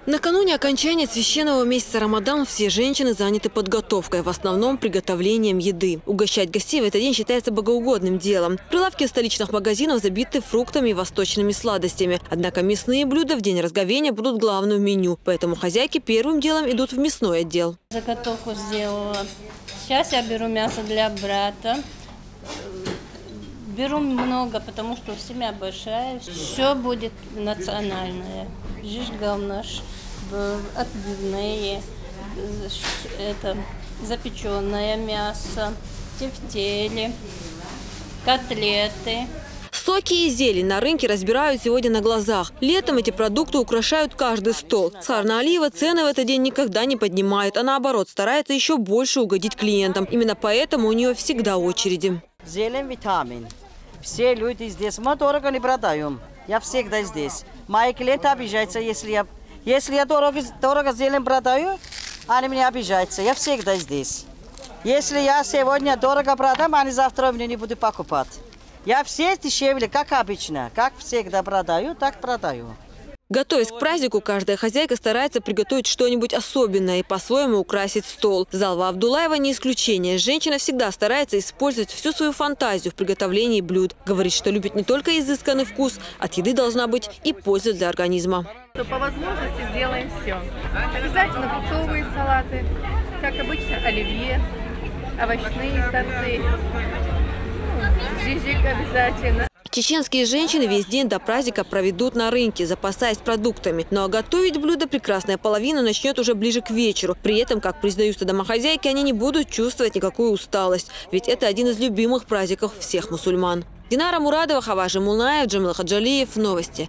Накануне окончания священного месяца Рамадан все женщины заняты подготовкой, в основном приготовлением еды. Угощать гостей в этот день считается богоугодным делом. Прилавки столичных магазинов забиты фруктами и восточными сладостями. Однако мясные блюда в день разговения будут главным в меню. Поэтому хозяйки первым делом идут в мясной отдел. Заготовку сделала. Сейчас я беру мясо для брата. Беру много, потому что семья большая. Все будет национальное. Жижгал наш, отбивные, запеченное мясо, тефтели, котлеты. Соки и зелень на рынке разбирают сегодня на глазах. Летом эти продукты украшают каждый стол. Сахарная олива цены в этот день никогда не поднимает, а наоборот старается еще больше угодить клиентам. Именно поэтому у нее всегда очереди. Зелень, витамин. Все люди здесь. Мы дорого не продаем. Я всегда здесь. Мои клиенты обижаются, если я дорого зелень продаю, они меня обижаются. Я всегда здесь. Если я сегодня дорого продам, они завтра меня не будут покупать. Я все дешевле, как обычно. Как всегда продаю, так продаю. Готовясь к празднику, каждая хозяйка старается приготовить что-нибудь особенное и по-своему украсить стол. Залва Абдулаева не исключение. Женщина всегда старается использовать всю свою фантазию в приготовлении блюд. Говорит, что любит не только изысканный вкус, от еды должна быть и польза для организма. По возможности сделаем все. Обязательно фруктовые салаты, как обычно оливье, овощные торты, жижик обязательно. Чеченские женщины весь день до праздника проведут на рынке, запасаясь продуктами. Ну а готовить блюдо прекрасная половина начнет уже ближе к вечеру. При этом, как признаются домохозяйки, они не будут чувствовать никакую усталость. Ведь это один из любимых праздников всех мусульман. Динара Мурадова, Хава Жамулнаев, Джамил Хаджалиев. Новости.